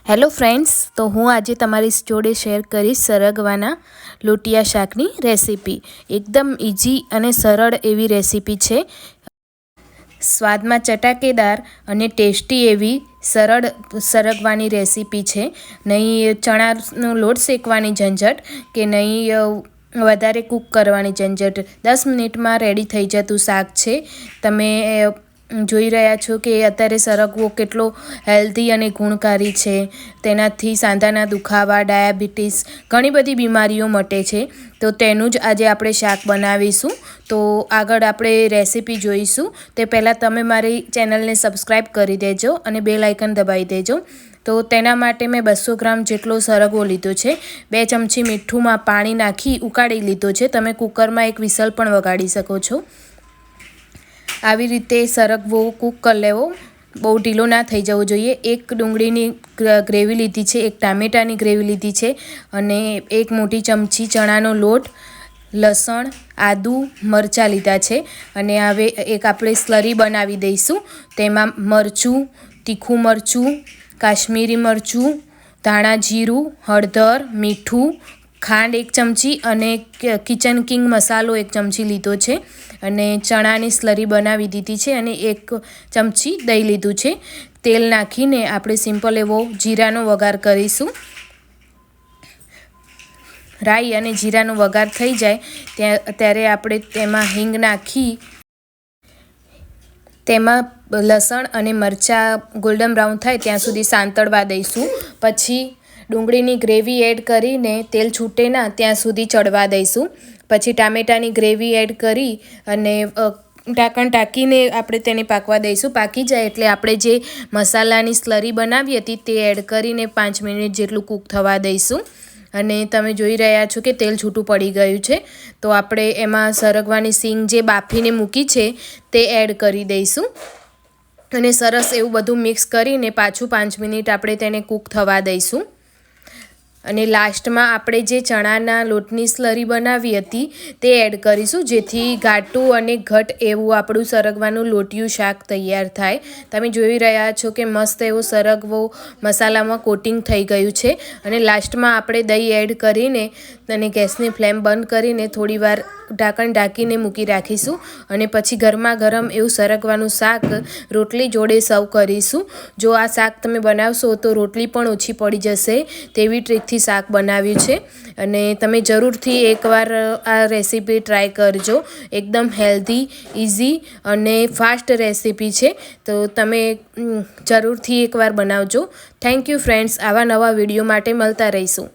Hello friends, તો હું આજે તમારી જોડે શેર કરીશ સરગવાના લોટિયા શાકની રેસીપી। એકદમ ઇઝી અને સરળ એવી રેસીપી છે। સ્વાદમાં ચટાકેદાર અને ટેસ્ટી એવી સરળ સરગવાની રેસીપી છે। નહીં ચણાનો લોટ શેકવાની ઝંઝટ કે નહીં વધારે કૂક કરવાની ઝંઝટ, 10 મિનિટમાં રેડી થઈ જતું શાક છે। તમે જોઈ રહ્યા છો કે અત્યારે સરગવો કેટલો હેલ્ધી અને ગુણકારી છે। તેનાથી સાંધાના દુખાવા, ડાયાબિટીસ, ઘણી બધી બીમારીઓ મટે છે। તો તેનું જ આજે આપણે શાક બનાવીશું। તો આગળ આપણે રેસીપી જોઈશું તે પહેલાં તમે મારી ચેનલને સબસ્ક્રાઈબ કરી દેજો અને બેલ આઇકન દબાવી દેજો। તો તેના માટે મેં 200 ગ્રામ જેટલો સરગવો લીધો છે। 2 ચમચી મીઠુંમાં પાણી નાખી ઉકાળી લીધો છે। તમે કુકરમાં એક વિસલ પણ વગાડી શકો છો। આવી રીતે સરગવો કૂક કરી લેવો, બહુ ઢીલો ના થઈ જવો જોઈએ। એક ડુંગળીની ગ્રેવી લીધી છે, એક ટામેટાની ગ્રેવી લીધી છે અને એક મોટી ચમચી ચણાનો લોટ, લસણ, આદું, મરચાં લીધા છે। અને હવે એક આપણે સ્લરી બનાવી દઈશું। તેમાં મરચું, તીખું મરચું, કાશ્મીરી મરચું, ધાણા જીરું, હળદર, મીઠું, ખાંડ 1 ચમચી અને કિચન કિંગ મસાલો 1 ચમચી લીધો છે અને ચણાની સ્લરી બનાવી દીધી છે અને 1 ચમચી દહીં લીધું છે। તેલ નાખીને આપણે સિમ્પલ એવો જીરાનો વઘાર કરીશું। રાઈ અને જીરાનો વઘાર થઈ જાય ત્યારે આપણે તેમાં હિંગ નાખી તેમાં લસણ અને મરચાં ગોલ્ડન બ્રાઉન થાય ત્યાં સુધી સાંતળવા દઈશું। પછી ડુંગળીની ગ્રેવી એડ કરીને તેલ છૂટે ના ત્યાં સુધી ચડવા દઈશું। પછી ટામેટાની ગ્રેવી એડ કરી અને ઢાંકણ ઢાંકીને આપણે તેને પાકવા દઈશું। પાકી જાય એટલે આપણે જે મસાલાની સ્લરી બનાવી હતી તે એડ કરીને 5 મિનિટ જેટલું કૂક થવા દઈશું। અને તમે જોઈ રહ્યા છો કે તેલ છૂટું પડી ગયું છે। તો આપણે એમાં સરગવાની સિંગ જે બાફીને મૂકી છે તે એડ કરી દઈશું અને સરસ એવું બધું મિક્સ કરીને પાછું 5 મિનિટ આપણે તેને કૂક થવા દઈશું। અને લાસ્ટમાં આપણે જે ચણાના લોટની સ્લરી બનાવી હતી તે એડ કરીશું, જેથી ઘાટું અને ઘટ એવું આપણું સરગવાનું લોટિયું શાક તૈયાર થાય। તમે જોઈ રહ્યા છો કે મસ્ત એવો સરગવો મસાલામાં કોટિંગ થઈ ગયું છે। અને લાસ્ટમાં આપણે દહીં એડ કરીને અને ગેસની ફ્લેમ બંધ કરીને થોડીવાર ઢાંકણ ઢાંકીને મૂકી રાખીશું અને પછી ગરમા ગરમ એવું સરગવાનું શાક રોટલી જોડે સર્વ કરીશું। જો આ શાક તમે બનાવશો તો રોટલી પણ ઓછી પડી જશે તેવી ટ્રીકથી શાક બનાવ્યું છે અને તમે જરૂરથી એકવાર આ રેસીપી ટ્રાય કરજો। એકદમ હેલ્ધી, ઇઝી અને ફાસ્ટ રેસીપી છે, તો તમે જરૂરથી એકવાર બનાવજો। થેન્ક યુ ફ્રેન્ડ્સ, આવા નવા વિડીયો માટે મળતા રહીશું।